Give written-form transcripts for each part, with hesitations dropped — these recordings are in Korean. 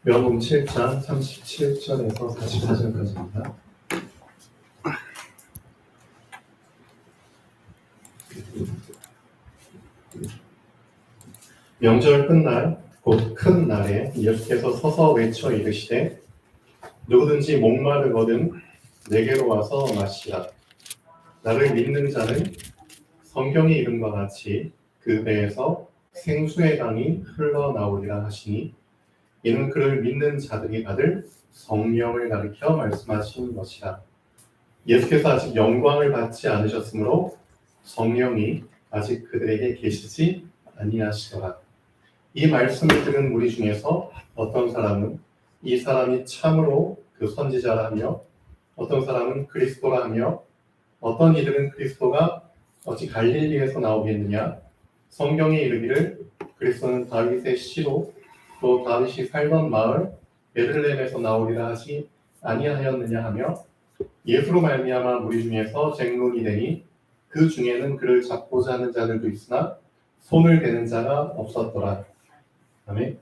요한복음 7장 37절에서 44절까지입니다. 명절 끝날 곧 큰 날에 예수께서 서서 외쳐 이르시되 누구든지 목마르거든 내게로 와서 마시라. 나를 믿는 자는 성경이 이른 바 같이 그 배에서 생수의 강이 흘러나오리라 하시니 이는 그를 믿는 자들이 받을 성령을 가리켜 말씀하신 것이라. 예수께서 아직 영광을 받지 않으셨으므로 성령이 아직 그들에게 계시지 아니하시더라. 이 말씀을 들은 무리 중에서 어떤 사람은 이 사람이 참으로 그 선지자라며 어떤 사람은 그리스도라며 어떤 이들은 그리스도가 어찌 갈릴리에서 나오겠느냐, 성경에 이르기를 그리스도는 다윗의 씨로 또 다윗이 살던 마을 베들레헴에서 나오리라 하지 아니하였느냐 하며 예수로 말미암아 무리 중에서 쟁론이 되니 그 중에는 그를 잡고자 하는 자들도 있으나 손을 대는 자가 없었더라. 아멘.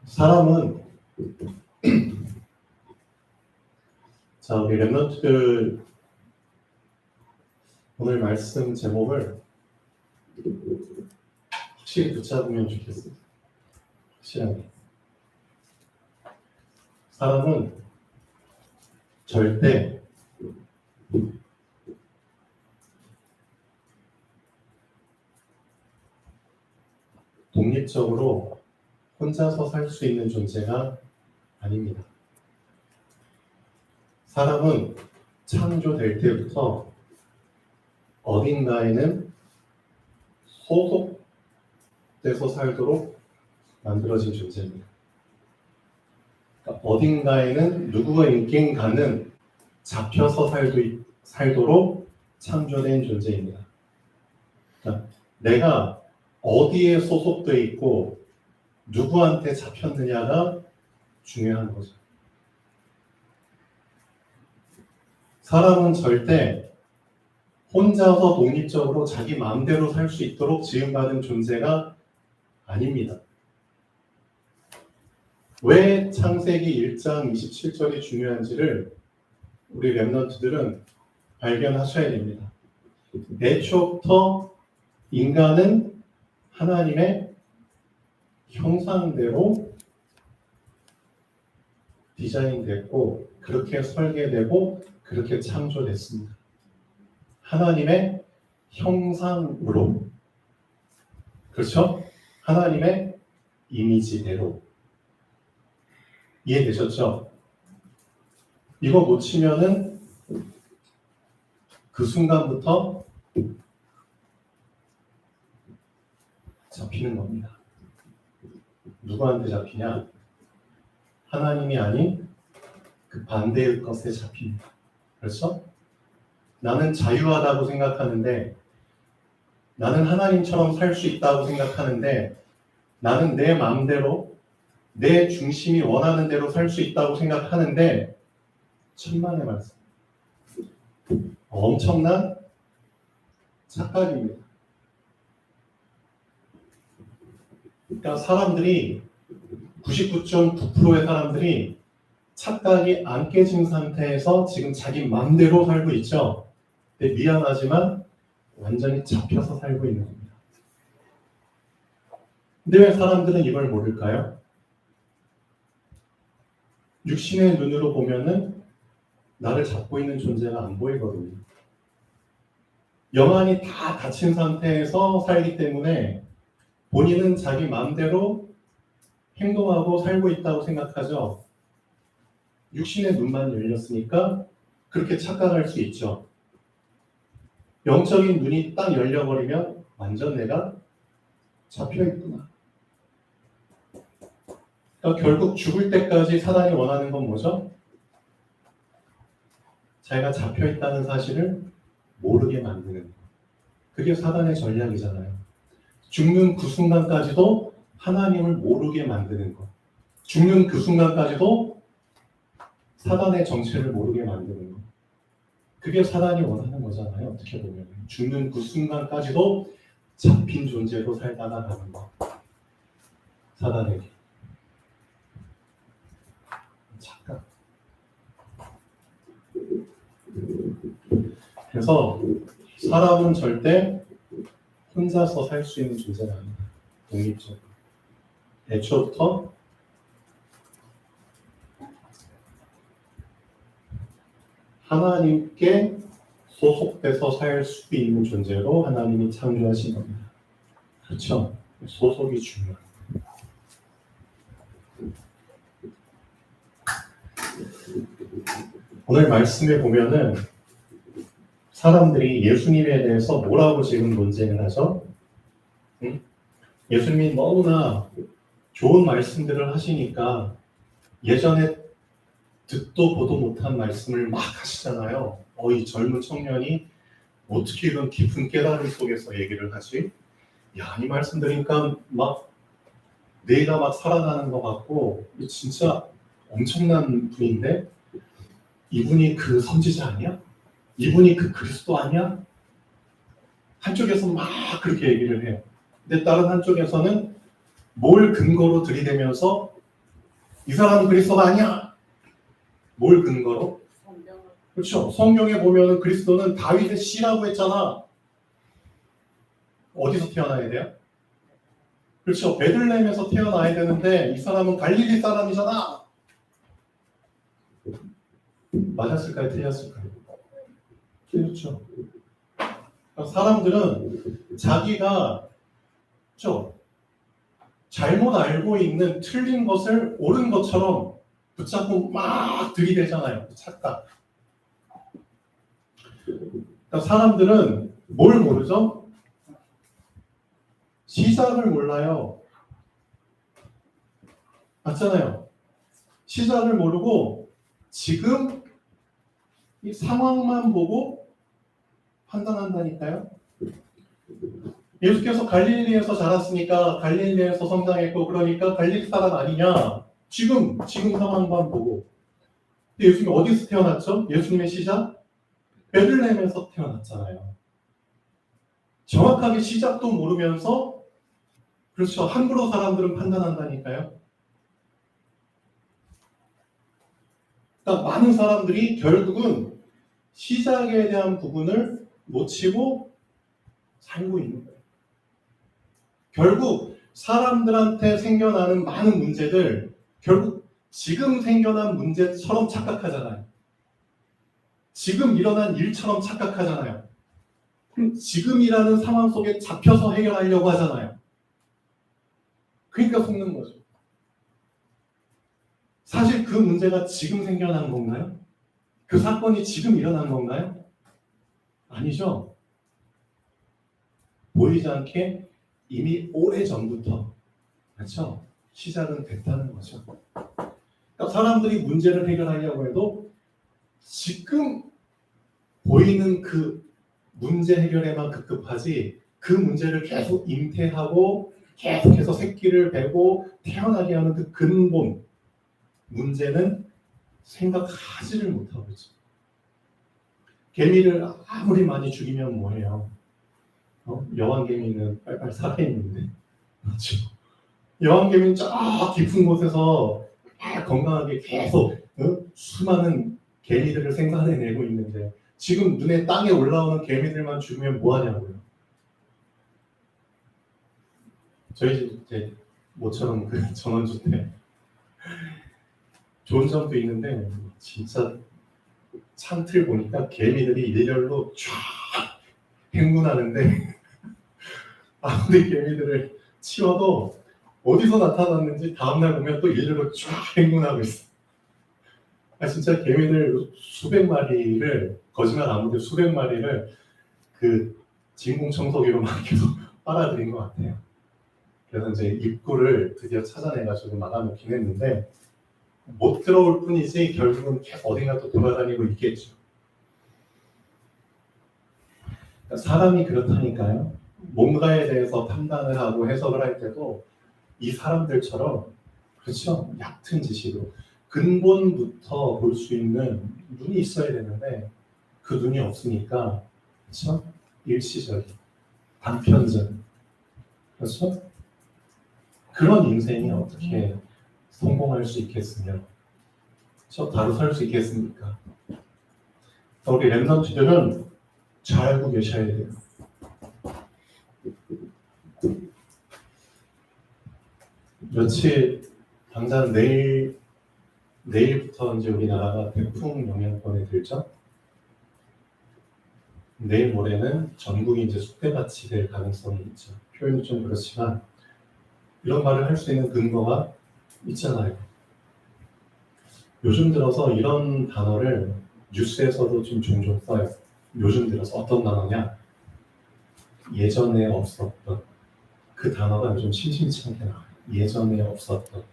사람은 자, 우리 랩런트들 오늘 말씀 제목을 확실히 붙잡으면 좋겠습니다. 확실하게. 사람은 절대 독립적으로 혼자서 살 수 있는 존재가 아닙니다. 사람은 창조될 때부터 어딘가에는 소속돼서 살도록 만들어진 존재입니다. 그러니까 어딘가에는 누구인가는 잡혀서 살도록 창조된 존재입니다. 그러니까 내가 어디에 소속돼 있고 누구한테 잡혔느냐가 중요한 거죠. 사람은 절대 혼자서 독립적으로 자기 마음대로 살 수 있도록 지음받은 존재가 아닙니다. 왜 창세기 1장 27절이 중요한지를 우리 랩런트들은 발견하셔야 됩니다. 애초부터 인간은 하나님의 형상대로 디자인됐고 그렇게 설계되고 그렇게 창조됐습니다. 하나님의 형상으로, 그렇죠? 하나님의 이미지대로. 이해되셨죠? 이거 놓치면은 그 순간부터 잡히는 겁니다. 누구한테 잡히냐? 하나님이 아닌 그 반대의 것에 잡힙니다. 그렇죠? 나는 자유하다고 생각하는데, 나는 하나님처럼 살 수 있다고 생각하는데, 나는 내 마음대로, 내 중심이 원하는 대로 살 수 있다고 생각하는데, 천만의 말씀. 엄청난 착각입니다. 그러니까 사람들이 99.9%의 사람들이 착각이 안 깨진 상태에서 지금 자기 마음대로 살고 있죠. 근데 미안하지만 완전히 잡혀서 살고 있는 겁니다. 근데 왜 사람들은 이걸 모를까요? 육신의 눈으로 보면은 나를 잡고 있는 존재가 안 보이거든요. 영안이 다 닫힌 상태에서 살기 때문에 본인은 자기 마음대로 행동하고 살고 있다고 생각하죠. 육신의 눈만 열렸으니까 그렇게 착각할 수 있죠. 영적인 눈이 딱 열려버리면 완전 내가 잡혀있구나. 그러니까 결국 죽을 때까지 사단이 원하는 건 뭐죠? 자기가 잡혀있다는 사실을 모르게 만드는 거예요. 그게 사단의 전략이잖아요. 죽는 그 순간까지도 하나님을 모르게 만드는 것. 죽는 그 순간까지도 사단의 정체를 모르게 만드는 것. 그게 사단이 원하는 거잖아요. 어떻게 보면. 죽는 그 순간까지도 잡힌 존재로 살다가 가는 것. 사단에게. 착각. 그래서 사람은 절대 혼자서 살 수 있는 존재가 아니다. 독립적으로. 애초부터 하나님께 소속돼서 살 수 있는 존재로 하나님이 창조하신 겁니다. 그렇죠? 소속이 중요합니다. 오늘 말씀에 보면은 사람들이 예수님에 대해서 뭐라고 지금 논쟁을 하죠? 예수님이 너무나 좋은 말씀들을 하시니까 예전에 듣도 보도 못한 말씀을 막 하시잖아요. 이 젊은 청년이 어떻게 이런 깊은 깨달음 속에서 얘기를 하지? 야, 이 말씀 들으니까 막 뇌가 막 살아나는 것 같고 진짜 엄청난 분인데 이분이 그 선지자 아니야? 이분이 그 그리스도 아니야? 한쪽에서 막 그렇게 얘기를 해요. 근데 다른 한쪽에서는 뭘 근거로 들이대면서 이 사람은 그리스도가 아니야. 뭘 근거로? 그렇죠. 성경에 보면은 그리스도는 다윗의 씨라고 했잖아. 어디서 태어나야 돼요? 그렇죠. 베들레헴에서 태어나야 되는데 이 사람은 갈릴리 사람이잖아. 맞았을까요? 틀렸을까요? 틀렸죠. 사람들은 자기가 잘못 알고 있는 틀린 것을 옳은 것처럼 붙잡고 막 들이대잖아요. 착각. 사람들은 뭘 모르죠? 시작을 몰라요. 맞잖아요. 시작을 모르고 지금 이 상황만 보고 판단한다니까요. 예수께서 갈릴리에서 자랐으니까 갈릴리에서 성장했고 그러니까 갈릴리 사람 아니냐. 지금 상황만 보고. 근데 예수님이 어디서 태어났죠? 예수님의 시작? 베들레헴에서 태어났잖아요. 정확하게 시작도 모르면서 그렇죠. 함부로 사람들은 판단한다니까요. 그러니까 많은 사람들이 결국은 시작에 대한 부분을 놓치고 살고 있는 거예요. 결국 사람들한테 생겨나는 많은 문제들 결국 지금 생겨난 문제처럼 착각하잖아요. 지금 일어난 일처럼 착각하잖아요. 지금이라는 상황 속에 잡혀서 해결하려고 하잖아요. 그러니까 속는 거죠. 사실 그 문제가 지금 생겨난 건가요? 그 사건이 지금 일어난 건가요? 아니죠. 보이지 않게 이미 오래전부터 그렇죠? 시작은 됐다는 거죠. 그러니까 사람들이 문제를 해결하려고 해도 지금 보이는 그 문제 해결에만 급급하지 그 문제를 계속 잉태하고 계속해서 새끼를 베고 태어나게 하는 그 근본 문제는 생각하지를 못하고 있죠. 개미를 아무리 많이 죽이면 뭐해요? 여왕개미는 빨빨 살아있는데 그렇죠. 여왕개미는 저 깊은 곳에서 건강하게 계속 수많은 개미들을 생산해내고 있는데 지금 눈에 땅에 올라오는 개미들만 죽으면 뭐하냐고요. 저희 집 이제 모처럼 그 전원주택 좋은 점도 있는데 진짜 창틀 보니까 개미들이 일렬로 쫙 행군하는데 아무리 개미들을 치워도 어디서 나타났는지 다음날 보면 또 일렬로 쫙 행군하고 있어. 진짜 개미들 수백 마리를 거짓말 안 하는데 수백 마리를 그 진공청소기로 막 계속 빨아들인 것 같아요. 그래서 이제 입구를 드디어 찾아내가지고 막아놓긴 했는데 못 들어올 뿐이지 결국은 계속 어딘가 또 돌아다니고 있겠죠. 그러니까 사람이 그렇다니까요. 뭔가에 대해서 판단을 하고 해석을 할 때도 이 사람들처럼 그렇죠. 얕은 지식으로 근본부터 볼 수 있는 눈이 있어야 되는데 그 눈이 없으니까 그렇죠. 일시적인 단편적 그렇죠. 그런 인생이 어떻게 성공할 수 있겠으며 저 바로 설 수 있겠습니까? 우리 랩런트들은 잘 알고 계셔야 돼요. 며칠 당장 내일부터 이제 우리나라가 태풍 영향권에 들죠. 내일 모레는 전국이 이제 쑥대밭이 될 가능성이 있죠. 표현이 좀 그렇지만 이런 말을 할 수 있는 근거가 있잖아요. 요즘 들어서 이런 단어를 뉴스에서도 좀 종종 써요. 요즘 들어서 어떤 단어냐? 예전에 없었던 그 단어가 요즘 심심치 않게 나와요. 예전에 없었던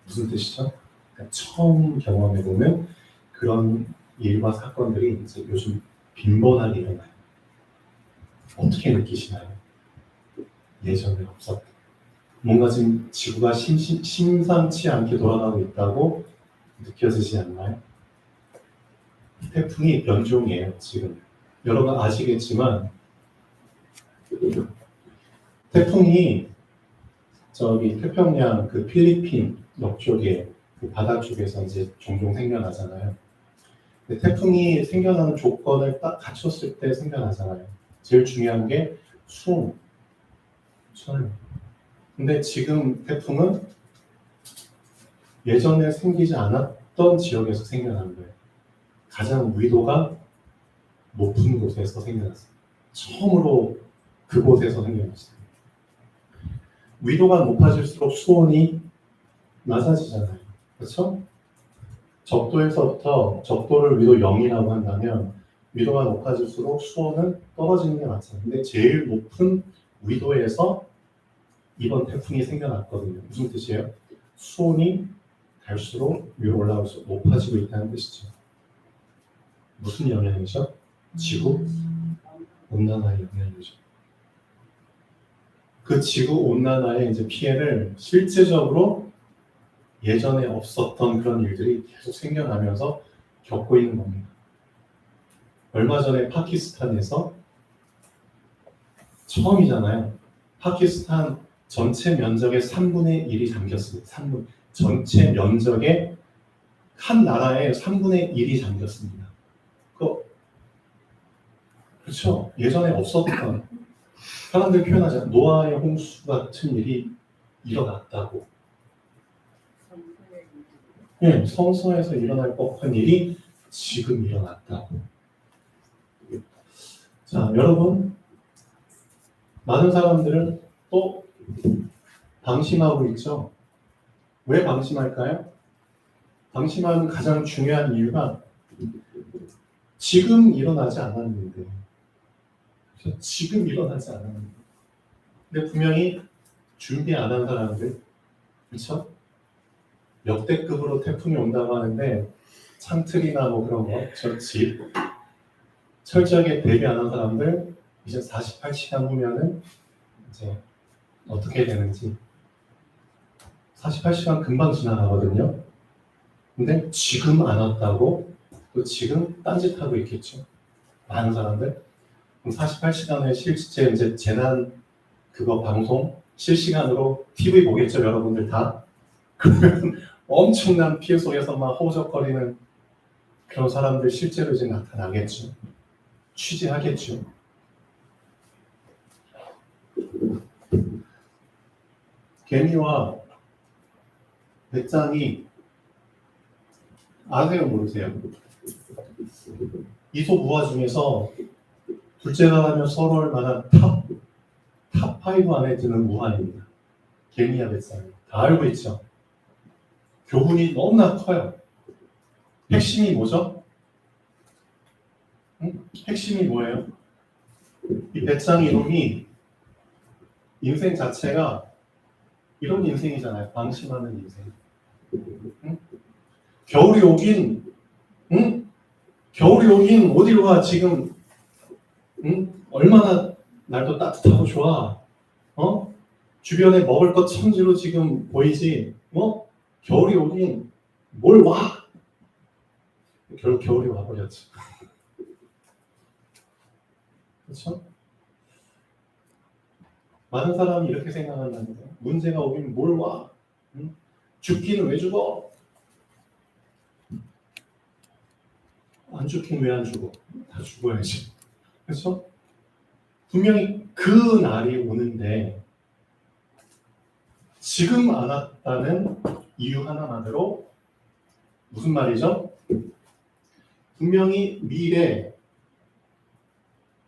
무슨 뜻이죠? 그러니까 처음 경험해보는 그런 일과 사건들이 이제 요즘 빈번하게 일어나요. 어떻게 느끼시나요? 예전에 없었던 뭔가 지금 지구가 심상치 않게 돌아가고 있다고 느껴지지 않나요? 태풍이 변종이에요. 지금 여러분 아시겠지만 태풍이 저기 태평양 그 필리핀 옆쪽에 그 바다 쪽에서 이제 종종 생겨나잖아요. 근데 태풍이 생겨나는 조건을 딱 갖췄을 때 생겨나잖아요. 제일 중요한 게 수온. 근데 지금 태풍은 예전에 생기지 않았던 지역에서 생겨난 거예요. 가장 위도가 높은 곳에서 생겨났어요. 처음으로 그곳에서 생겨났어요. 위도가 높아질수록 수온이 낮아지잖아요. 그렇죠? 적도에서부터 적도를 위도 0이라고 한다면 위도가 높아질수록 수온은 떨어지는 게 맞잖아요. 근데 제일 높은 위도에서 이번 태풍이 생겨났거든요. 무슨 뜻이에요? 수온이 갈수록 위로 올라갈수록 높아지고 있다는 뜻이죠. 무슨 영향이죠? 지구 온난화의 영향이죠. 그 지구 온난화의 이제 피해를 실제적으로 예전에 없었던 그런 일들이 계속 생겨나면서 겪고 있는 겁니다. 얼마 전에 파키스탄에서 처음이잖아요. 파키스탄 전체 면적의 3분의 1이 잠겼습니다. 전체 면적의 한 나라의 3분의 1이 잠겼습니다. 그렇죠. 예전에 없었던 사람들 표현하자 노아의 홍수 같은 일이 일어났다고. 네, 성서에서 일어날 법한 일이 지금 일어났다고. 자, 여러분, 많은 사람들은 또 방심하고 있죠. 왜 방심할까요? 방심하는 가장 중요한 이유가 지금 일어나지 않았는데, 지금 일어나지 않았는데, 근데 분명히 준비 안 한 사람들, 그렇죠? 역대급으로 태풍이 온다고 하는데 창틀이나 뭐 그런 거, 저 집 철저하게 대비 안 한 사람들 이제 48시간 후면은 이제 어떻게 되는지 48시간 금방 지나가거든요. 근데 지금 안 왔다고 또 지금 딴짓하고 있겠죠. 많은 사람들. 그럼 48시간 후에 실제 이제 재난 그거 방송 실시간으로 TV 보겠죠, 여러분들 다. 그러면 엄청난 피해 속에서 막 호적거리는 그런 사람들 실제로 이제 나타나겠죠. 취재하겠죠. 개미와 배짱이 아세요, 모르세요? 이솝우화 중에서 둘째가 하면 서로할 만한 탑5 안에 드는 우화입니다. 개미와 배짱이. 다 알고 있죠? 교훈이 너무나 커요. 핵심이 뭐죠? 핵심이 뭐예요? 이 배짱이 이놈이 인생 자체가 이런 인생이잖아요. 방심하는 인생. 겨울이 오긴, 겨울이 오긴 어디로 가 지금, 얼마나 날도 따뜻하고 좋아. 주변에 먹을 것 천지로 지금 보이지. 겨울이 오긴 뭘 와. 결국 겨울이 와버렸지. 그렇죠? 많은 사람이 이렇게 생각한다는 거예요. 문제가 오긴 뭘 와. 응? 죽기는 왜 죽어? 안 죽긴 왜 안 죽어? 다 죽어야지. 그렇죠? 분명히 그 날이 오는데 지금 안 왔다는 이유 하나만으로 무슨 말이죠? 분명히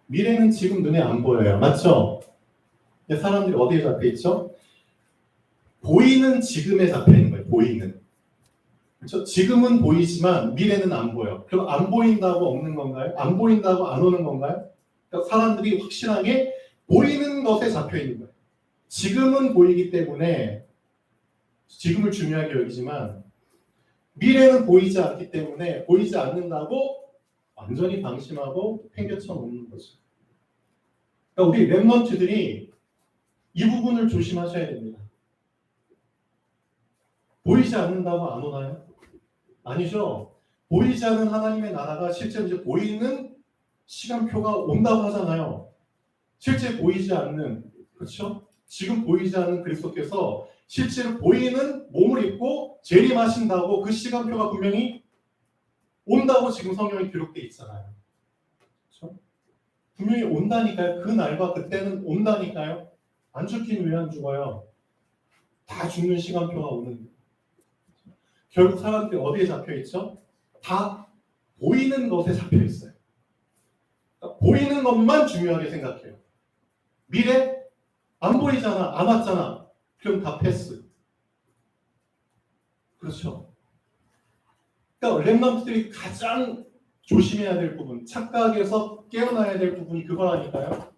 미래는 지금 눈에 안 보여요. 맞죠? 근데 사람들이 어디에 잡혀 있죠? 보이는 지금에 잡혀 있는 거예요. 보이는. 그렇죠? 지금은 보이지만 미래는 안 보여. 그럼 안 보인다고 없는 건가요? 안 보인다고 안 오는 건가요? 그러니까 사람들이 확실하게 보이는 것에 잡혀 있는 거예요. 지금은 보이기 때문에 지금을 중요하게 여기지만 미래는 보이지 않기 때문에 보이지 않는다고 완전히 방심하고 팽개쳐 놓는 거죠. 그러니까 우리 랩런트들이 이 부분을 조심하셔야 됩니다. 보이지 않는다고 안 오나요? 아니죠. 보이지 않는 하나님의 나라가 실제로 이제 보이는 시간표가 온다고 하잖아요. 실제 보이지 않는, 그렇죠? 지금 보이지 않는 그리스도께서 실제로 보이는 몸을 입고 재림하신다고 그 시간표가 분명히 온다고 지금 성경에 기록되어 있잖아요. 그렇죠? 분명히 온다니까요. 그 날과 그때는 온다니까요. 안 죽긴 왜 안 죽어요? 다 죽는 시간표가 오는. 결국 사람들이 어디에 잡혀 있죠? 다 보이는 것에 잡혀 있어요. 그러니까 보이는 것만 중요하게 생각해요. 미래 안 보이잖아, 안 왔잖아. 그럼 다 패스. 그렇죠. 그러니까 랩런트들이 가장 조심해야 될 부분, 착각에서 깨어나야 될 부분이 그거라니까요.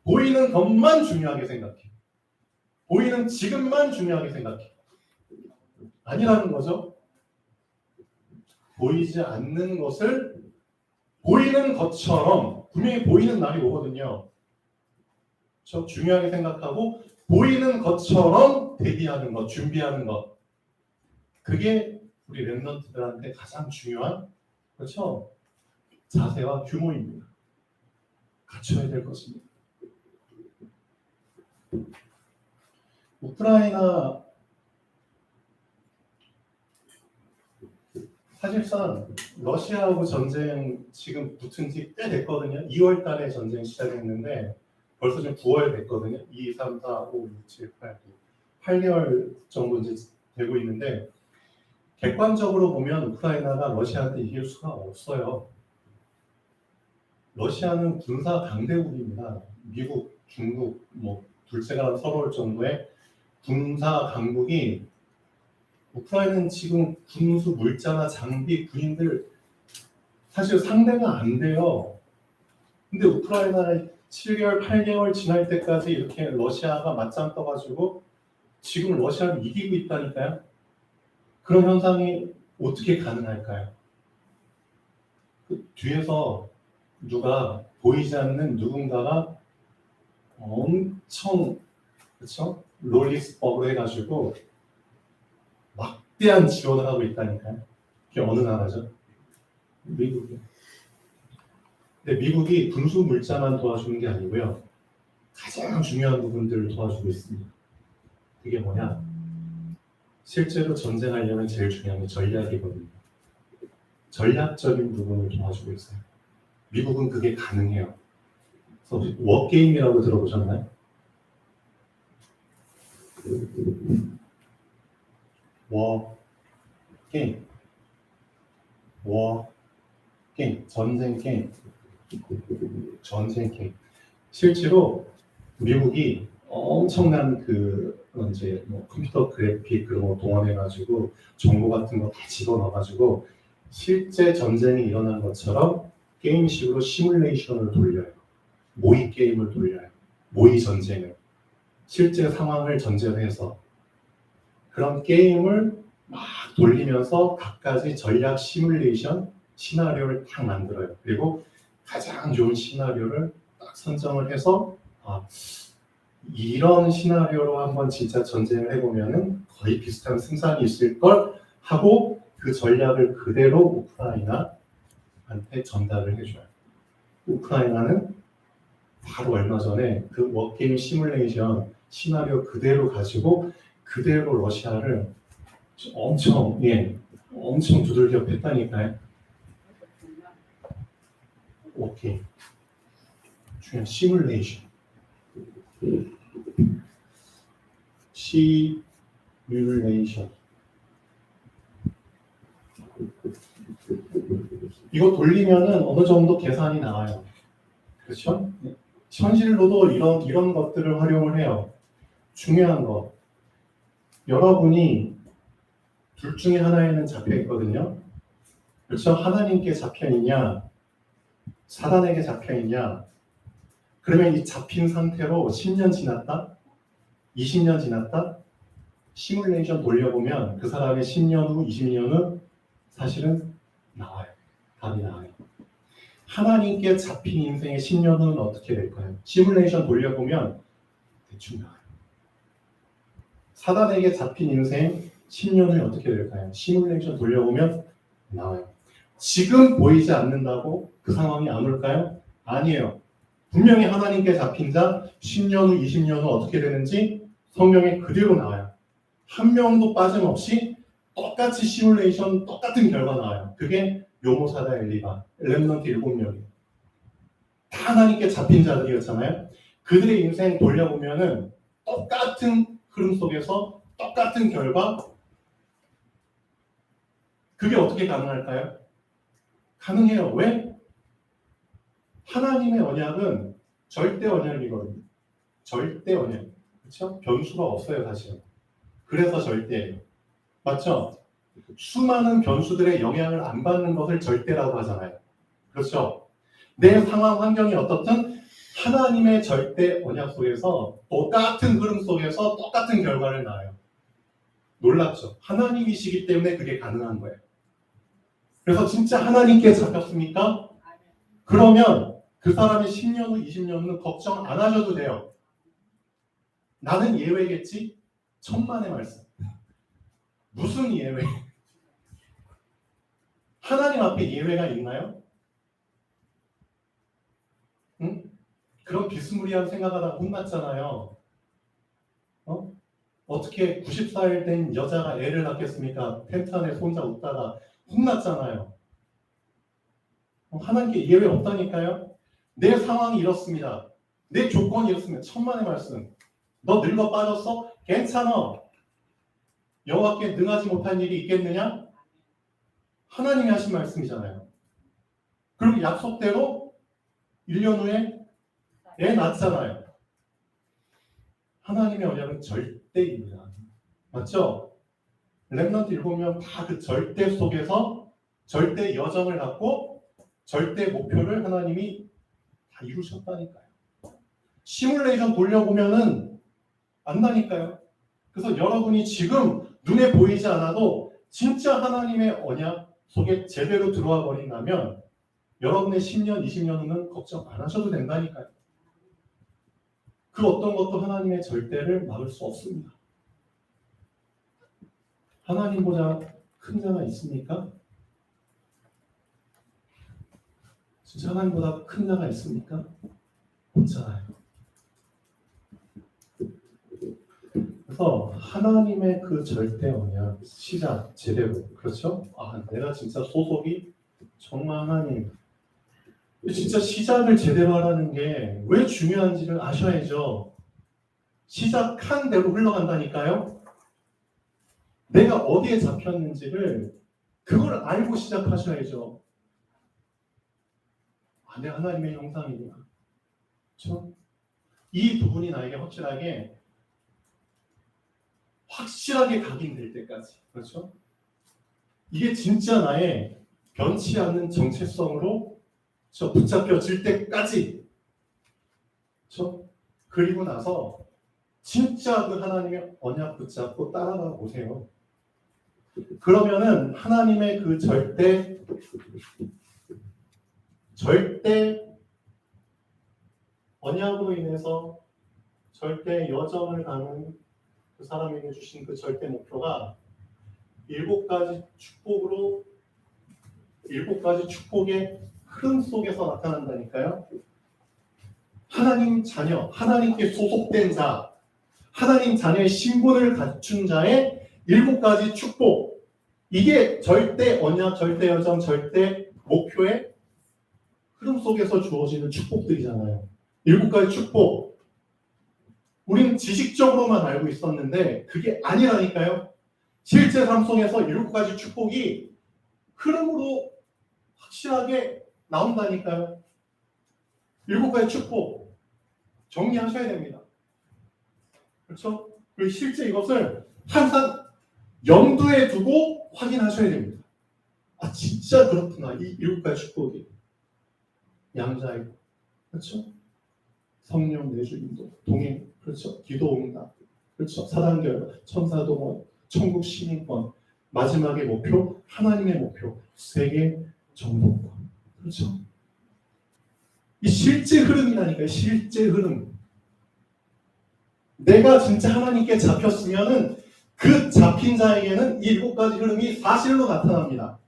보이는 것만 중요하게 생각해. 보이는 지금만 중요하게 생각해. 아니라는 거죠. 보이지 않는 것을 보이는 것처럼 분명히 보이는 날이 오거든요. 저 중요하게 생각하고 보이는 것처럼 대비하는 것, 준비하는 것. 그게 우리 랩런트들한테 가장 중요한, 그렇죠? 자세와 규모입니다. 갖춰야 될 것입니다. 우크라이나 사실상 러시아하고 전쟁 지금 붙은 지 꽤 됐거든요. 2월 달에 전쟁 시작했는데 벌써 지금 9월 됐거든요. 2, 3, 4, 5, 6, 7, 8, 8개월 정도 이제 되고 있는데 객관적으로 보면 우크라이나가 러시아한테 이길 수가 없어요. 러시아는 군사 강대국입니다. 미국, 중국, 둘째가 서러울 정도의 군사 강국이 우크라이나는 지금 군수, 물자나 장비, 군인들 사실 상대가 안 돼요. 근데 우크라이나에 7개월, 8개월 지날 때까지 이렇게 러시아가 맞짱 떠가지고 지금 러시아를 이기고 있다니까요. 그런 현상이 어떻게 가능할까요? 그 뒤에서 누가 보이지 않는 누군가가 엄청 그렇죠? 롤리스버그로 해가지고 막대한 지원을 하고 있다니까요. 그게 어느 나라죠? 미국이요. 근데 미국이 군수 물자만 도와주는 게 아니고요. 가장 중요한 부분들을 도와주고 있습니다. 그게 뭐냐? 실제로 전쟁하려면 제일 중요한 게 전략이거든요. 전략적인 부분을 도와주고 있어요. 미국은 그게 가능해요. 그래서 워게임이라고 들어보셨나요? 워게임. 워게임. 전쟁 게임. 전쟁 게임. 실제로 미국이 엄청난 이제 컴퓨터 그래픽 그런 거 동원해가지고 정보 같은 거 다 집어넣어가지고 실제 전쟁이 일어난 것처럼 게임식으로 시뮬레이션을 돌려요. 모의 게임을 돌려요. 모의 전쟁을. 실제 상황을 전제로 해서 그런 게임을 막 돌리면서 각가지 전략 시뮬레이션 시나리오를 딱 만들어요. 그리고 가장 좋은 시나리오를 딱 선정을 해서 이런 시나리오로 한번 진짜 전쟁을 해보면은 거의 비슷한 승산이 있을 걸 하고 그 전략을 그대로 우크라이나한테 전달을 해줘요. 우크라이나는 바로 얼마 전에 그 워게임 시뮬레이션 시나리오 그대로 가지고 그대로 러시아를 엄청 두들겨 팼다니까요. 워게임 중요한 시뮬레이션 이거 돌리면은 어느 정도 계산이 나와요. 그렇죠? 현실로도 이런 것들을 활용을 해요. 중요한 거, 여러분이 둘 중에 하나에는 잡혀 있거든요. 그렇죠? 하나님께 잡혀 있냐, 사단에게 잡혀 있냐. 그러면 이 잡힌 상태로 10년 지났다, 20년 지났다, 시뮬레이션 돌려보면 그 사람의 10년 후, 20년 후 사실은 나와요. 답이 나와요. 하나님께 잡힌 인생의 10년 후는 어떻게 될까요? 시뮬레이션 돌려보면 대충 나와요. 사단에게 잡힌 인생 10년 후에 어떻게 될까요? 시뮬레이션 돌려보면 나와요. 지금 보이지 않는다고 그 상황이 안 올까요? 아니에요. 분명히 하나님께 잡힌 자 10년 후, 20년 후 어떻게 되는지 성경에 그대로 나와요. 한 명도 빠짐없이 똑같이 시뮬레이션, 똑같은 결과 나와요. 그게 요모사다 엘리바, 렘넌트 7명이 다 하나님께 잡힌 자들이었잖아요. 그들의 인생 돌려보면은 똑같은 흐름 속에서 똑같은 결과. 그게 어떻게 가능할까요? 가능해요. 왜? 하나님의 언약은 절대 언약이거든요. 절대 언약. 그렇죠? 변수가 없어요, 사실은. 그래서 절대예요. 맞죠? 수많은 변수들의 영향을 안 받는 것을 절대라고 하잖아요. 그렇죠? 내 상황 환경이 어떻든 하나님의 절대 언약 속에서 똑같은 흐름 속에서 똑같은 결과를 낳아요. 놀랍죠? 하나님이시기 때문에 그게 가능한 거예요. 그래서 진짜 하나님께 잡혔습니까? 그러면 그 사람이 10년 후, 20년 후는 걱정 안 하셔도 돼요. 나는 예외겠지? 천만의 말씀. 무슨 예외? 하나님 앞에 예외가 있나요? 응? 그런 비스무리한 생각하다가 혼났잖아요. 어떻게 94일 된 여자가 애를 낳겠습니까? 텐트 안에서 혼자 웃다가 혼났잖아요. 하나님께 예외 없다니까요? 내 상황이 이렇습니다. 내 조건이 이렇습니다. 천만의 말씀. 너 늙어 빠졌어? 괜찮아. 여호와께 능하지 못한 일이 있겠느냐? 하나님이 하신 말씀이잖아요. 그리고 약속대로 1년 후에 애 낳잖아요. 하나님의 언약은 절대입니다. 맞죠? 렘넌트 7명 다 그 절대 속에서 절대 여정을 갖고 절대 목표를 하나님이 다 이루셨다니까요. 시뮬레이션 돌려보면은 안다니까요. 그래서 여러분이 지금 눈에 보이지 않아도 진짜 하나님의 언약 속에 제대로 들어와 버린다면 여러분의 10년, 20년 후는 걱정 안 하셔도 된다니까요. 그 어떤 것도 하나님의 절대를 막을 수 없습니다. 하나님보다 큰 자가 있습니까? 진짜 하나님보다 큰 자가 있습니까? 없잖아요. 그래서 하나님의 그 절대 언약 시작 제대로 그렇죠? 내가 진짜 소속이 정말 하나님 진짜 시작을 제대로 하라는 게 왜 중요한지를 아셔야죠. 시작한 대로 흘러간다니까요. 내가 어디에 잡혔는지를 그걸 알고 시작하셔야죠. 내가 하나님의 형상이구나. 그렇죠? 이 부분이 나에게 확실하게 각인될 때까지. 그렇죠? 이게 진짜 나의 변치 않는 정체성으로 붙잡혀질 때까지. 그렇죠? 그리고 나서 진짜 그 하나님의 언약 붙잡고 따라가 보세요. 그러면은 하나님의 그 절대 절대 언약으로 인해서 절대 여정을 가는 그 사람에게 주신 그 절대 목표가 7가지 축복으로 7가지 축복의 흐름 속에서 나타난다니까요. 하나님 자녀, 하나님께 소속된 자, 하나님 자녀의 신분을 갖춘 자의 7가지 축복. 이게 절대 언약, 절대 여정, 절대 목표의 흐름 속에서 주어지는 축복들이잖아요. 7가지 축복. 우리는 지식적으로만 알고 있었는데 그게 아니라니까요. 실제 삶 속에서 7가지 축복이 흐름으로 확실하게 나온다니까요. 7가지 축복 정리하셔야 됩니다. 그렇죠? 그리고 실제 이것을 항상 염두에 두고 확인하셔야 됩니다. 아, 진짜 그렇구나. 이 7가지 축복이 양자이고, 그렇죠? 성령 내주인도, 동행, 그렇죠? 기도 응답, 그렇죠? 사단 결과, 천사 동원, 천국 시민권, 마지막의 목표, 하나님의 목표, 세계 정복권, 그렇죠? 이 실제 흐름이라니까요. 실제 흐름. 내가 진짜 하나님께 잡혔으면은 그 잡힌 자에게는 이 7가지 흐름이 사실로 나타납니다.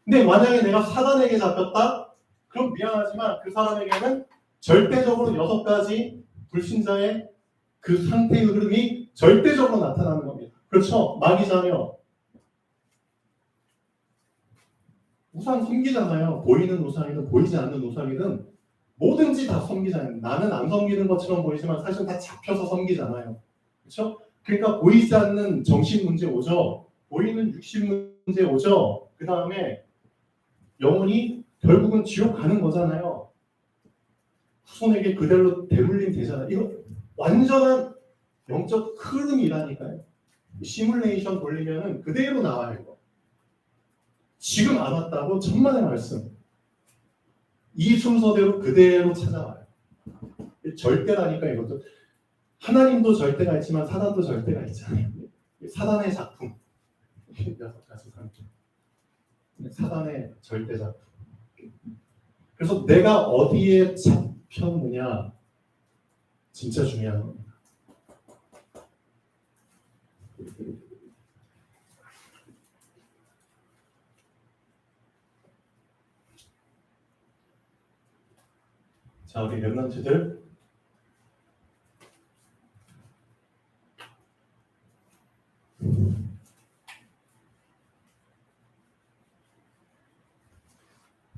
근데 만약에 내가 사단에게 잡혔다? 그럼 미안하지만 그 사람에게는 절대적으로 6가지 불신자의 그 상태의 흐름이 절대적으로 나타나는 겁니다. 그렇죠? 마귀 자녀. 우상 섬기잖아요. 보이는 우상이든 보이지 않는 우상이든 뭐든지 다 섬기잖아요. 나는 안 섬기는 것처럼 보이지만 사실 다 잡혀서 섬기잖아요. 그렇죠? 그러니까 보이지 않는 정신 문제 오죠. 보이는 육신 문제 오죠. 그 다음에 영혼이 결국은 지옥 가는 거잖아요. 후손에게 그대로 대물림 되잖아요. 이거 완전한 영적 흐름이라니까요. 시뮬레이션 돌리면은 그대로 나와요. 이거. 지금 안 왔다고 천만의 말씀. 이 순서대로 그대로 찾아와요. 절대라니까 이것도. 하나님도 절대가 있지만 사단도 절대가 있잖아요. 사단의 작품. 6가지 상품. 사단의 절대 작품. 그래서 내가 어디에 잡혔느냐 진짜 중요한 겁니다. 자, 우리 렘넌트들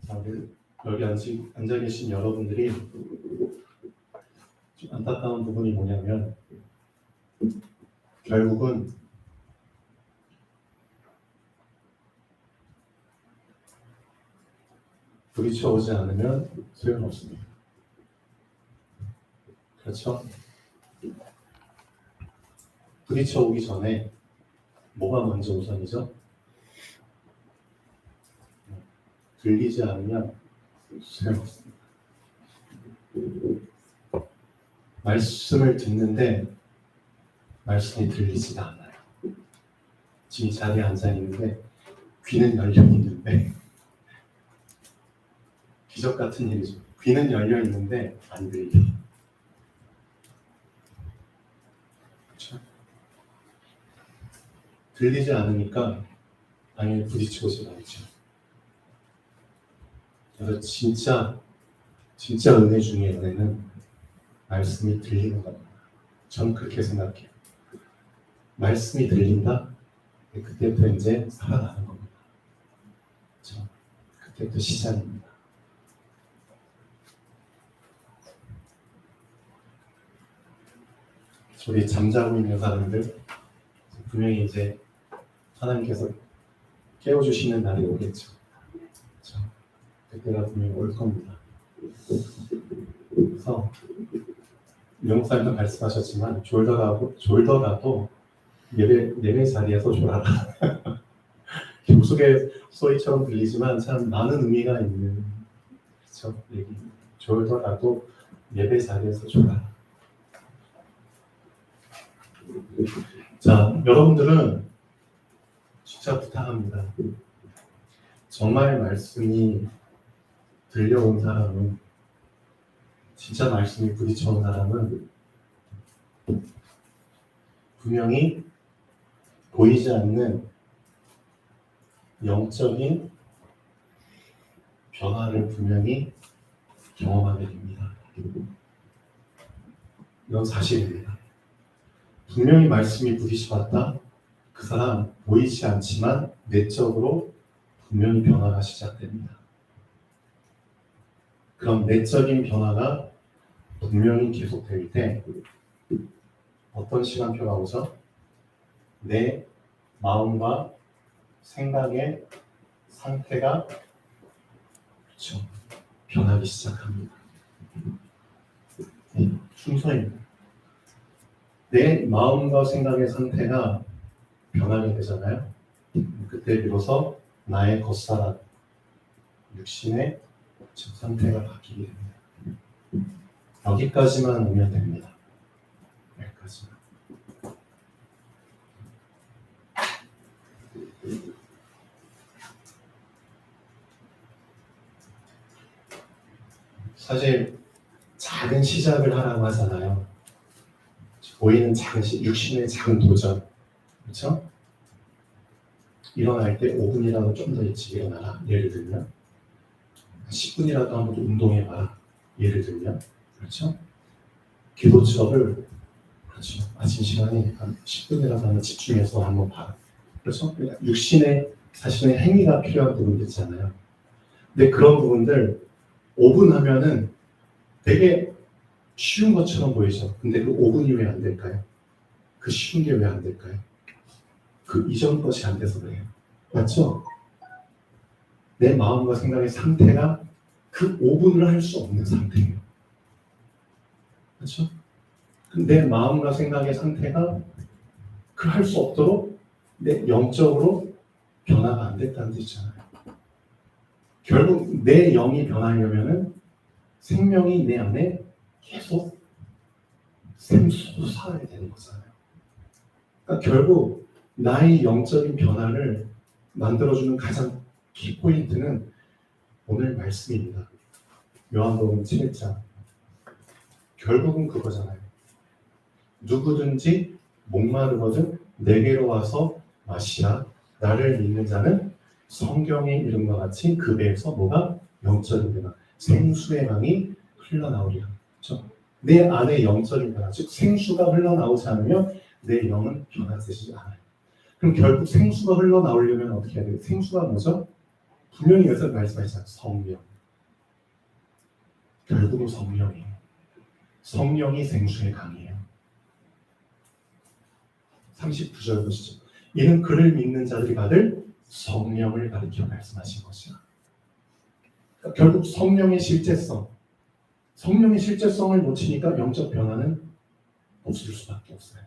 자, 우리 여기 앉아 계신 여러분들이 좀 안타까운 부분이 뭐냐면 결국은 부딪혀오지 않으면 소용없습니다. 그렇죠? 부딪혀오기 전에 뭐가 먼저 우선이죠? 들리지 않으면 소용없습니다. 말씀을 듣는데 말씀이 들리지가 않아요. 지금 이 자리에 앉아 있는데 귀는 열려 있는데 기적 같은 일이죠. 귀는 열려 있는데 안 들려. 그렇죠? 들리지 않으니까 당연히 부딪히지 않죠. 그래서 진짜 은혜 중에 은혜는 말씀이 들리는 겁니다. 저는 그렇게 생각해요. 말씀이 들린다? 그때부터 이제 살아나는 겁니다. 그렇죠? 그때부터 시작입니다. 우리 잠자고 있는 사람들 분명히 이제 하나님께서 깨워주시는 날이 오겠죠. 그렇죠? 그때가 분명히 올 겁니다. 그래서 명사님도 말씀하셨지만 졸더라도 예배 자리에서 졸아라. 우스갯소리처럼 들리지만 참 많은 의미가 있는 그렇죠? 얘기. 졸더라도 예배 자리에서 졸아라. 자, 여러분들은 진짜 부탁합니다. 정말 말씀이 들려온 사람은, 진짜 말씀이 부딪혀온 사람은 분명히 보이지 않는 영적인 변화를 분명히 경험하게 됩니다. 이건 사실입니다. 분명히 말씀이 부딪혀왔다. 그 사람 보이지 않지만 내적으로 분명히 변화가 시작됩니다. 그럼 내적인 변화가 분명히 계속될 때 어떤 시간표가 오죠? 내 마음과 생각의 상태가 그렇죠. 변하기 시작합니다. 순서입니다. 내 마음과 생각의 상태가 변하게 되잖아요. 그때 비로소 나의 겉사람, 육신의 상태가 바뀌게 됩니다. 여기까지만 오면 됩니다. 여기까지만. 사실 작은 시작을 하라고 하잖아요. 보이는 작은 육신의 작은 도전, 그렇죠? 일어날 때 5분이라도 좀 더 일찍 일어나라. 예를 들면 10분이라도 한번 운동해봐라. 예를 들면 그렇죠? 기도 수업을 그렇죠. 아침 시간에 한 10분이라도 한번 집중해서 한번 봐라. 그렇죠? 그러니까 육신의 자신의 행위가 필요한 부분들 있잖아요. 근데 그런 부분들 5분 하면은 되게 쉬운 것처럼 보이죠. 근데 그 5분이 왜 안 될까요? 그 쉬운 게 왜 안 될까요? 그 이전 것이 안 돼서 그래요. 맞죠? 내 마음과 생각의 상태가 그 5분을 할 수 없는 상태예요. 그렇죠? 내 마음과 생각의 상태가 그 할 수 없도록 내 영적으로 변화가 안 됐다는 뜻이잖아요. 결국 내 영이 변하려면은 생명이 내 안에 계속 샘솟아야 되는 거잖아요. 그러니까 결국 나의 영적인 변화를 만들어주는 가장 키포인트는 오늘 말씀입니다. 요한복음 7장. 결국은 그거잖아요. 누구든지 목마르거든 내게로 와서 마시라. 나를 믿는 자는 성경의 이름과 같이 그 배에서 뭐가 영적인 변화, 생수의 강이 흘러나오리라. 그렇죠? 내 안에 영적인 변화, 즉 생수가 흘러나오지 않으면 내 영은 변화되지 않아요. 그럼 결국 생수가 흘러나오려면 어떻게 해야 돼요? 생수가 뭐죠? 분명히 여기서 말씀하시잖아요. 성령. 결국은 성령이에요. 성령이 생수의 강이에요. 39절 보시죠. 이는 그를 믿는 자들이 받을 성령을 가리켜 말씀하신 것이야. 그러니까 결국 성령의 실제성, 성령의 실제성을 놓치니까 영적 변화는 없을 수밖에 없어요.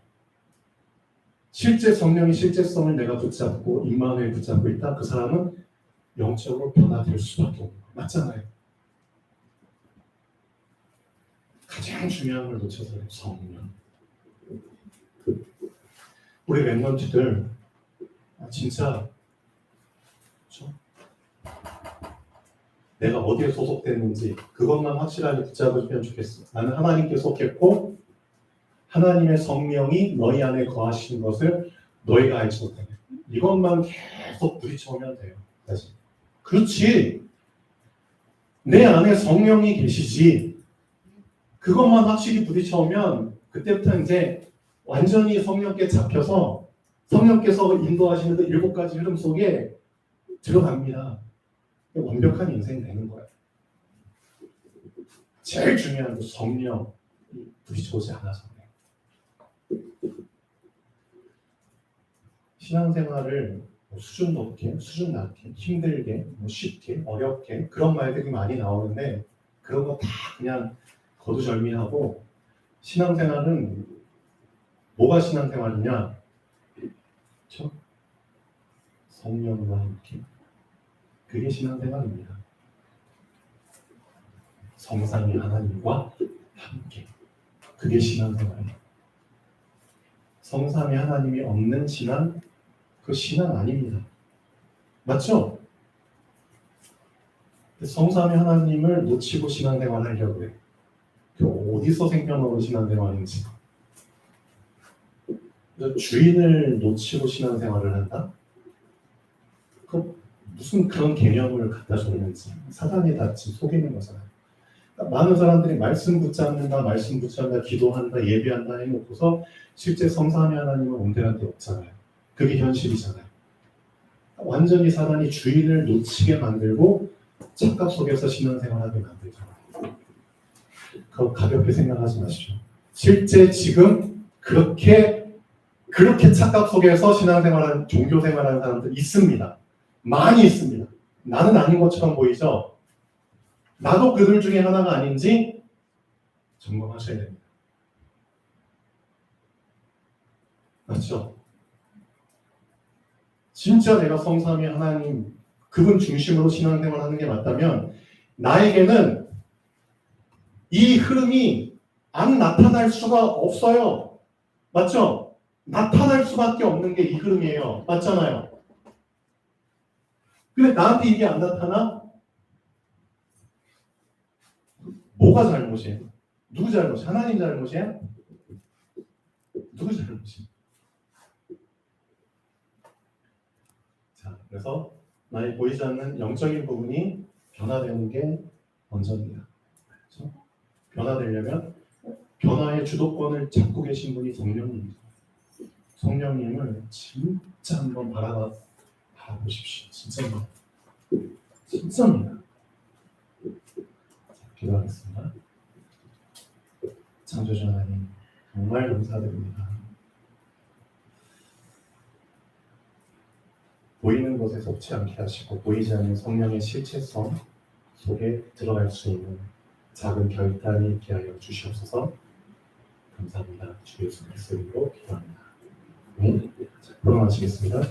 실제 성령의 실제성을 내가 붙잡고 임마누엘 붙잡고 있다. 그 사람은 영적으로 변화될 수밖에 없는 거예요. 맞잖아요. 가장 중요한 걸 놓쳐서 그래요. 성령. 우리 랩런트들 진짜 그렇죠? 내가 어디에 소속됐는지 그것만 확실하게 붙잡으면 좋겠어. 나는 하나님께 속했고 하나님의 성령이 너희 안에 거하시는 것을 너희가 알지 못하게. 이것만 계속 부딪혀오면 돼요. 다시. 그렇지. 내 안에 성령이 계시지. 그것만 확실히 부딪혀오면 그때부터 이제 완전히 성령께 잡혀서 성령께서 인도하시는 그 7가지 흐름 속에 들어갑니다. 완벽한 인생이 되는 거예요. 제일 중요한 건 성령이 부딪혀오지 않아서 그래요. 신앙생활을 수준 높게, 수준 낮게, 힘들게, 쉽게, 어렵게 그런 말들이 많이 나오는데 그런 거 다 그냥 거두절미하고 신앙생활은 뭐가 신앙생활이냐? 그렇죠? 성령과 함께 그게 신앙생활입니다. 성삼위 하나님과 함께 그게 신앙생활이에요. 성삼위 하나님이 없는 신앙 그 신앙 아닙니다. 맞죠? 성삼위 하나님을 놓치고 신앙생활 하려고 해. 그 어디서 생겨나는 신앙생활인지. 주인을 놓치고 신앙생활을 한다? 그 무슨 그런 개념을 갖다 줬는지 사단이 다 지금 속이는 거잖아요. 그러니까 많은 사람들이 말씀 붙잡는다, 기도한다, 예배한다 해놓고서 실제 성삼위 하나님은 온데간데 없잖아요. 그게 현실이잖아요. 완전히 사단이 주인을 놓치게 만들고 착각 속에서 신앙생활하게 만들잖아요. 그거 가볍게 생각하지 마십시오. 실제 지금 그렇게 착각 속에서 신앙생활하는, 종교생활하는 사람들 있습니다. 많이 있습니다. 나는 아닌 것처럼 보이죠? 나도 그들 중에 하나가 아닌지 점검하셔야 됩니다. 맞죠? 진짜 내가 성삼위 하나님 그분 중심으로 신앙생활하는 게 맞다면 나에게는 이 흐름이 안 나타날 수가 없어요. 맞죠? 나타날 수밖에 없는 게 이 흐름이에요. 맞잖아요. 근데 나한테 이게 안 나타나? 뭐가 잘못이에요? 누구 잘못이야? 하나님 잘못이야? 누구 잘못이야? 자, 그래서 나의 보이지 않는 영적인 부분이 변화되는 게 먼저입니다. 그렇죠? 변화되려면 변화의 주도권을 잡고 계신 분이 성령님이죠. 성령님을 진짜 한번 바라보십시오. 진짜입니다. 자, 기도하겠습니다. 창조주 하나님, 정말 감사드립니다. 보이는 것에 속지 않게 하시고 보이지 않는 성령의 실체성 속에 들어갈 수 있는 작은 결단이 있게 하여 주시옵소서. 감사합니다. 주 예수 그리스도로 기도합니다. 네, 그럼 마치겠습니다.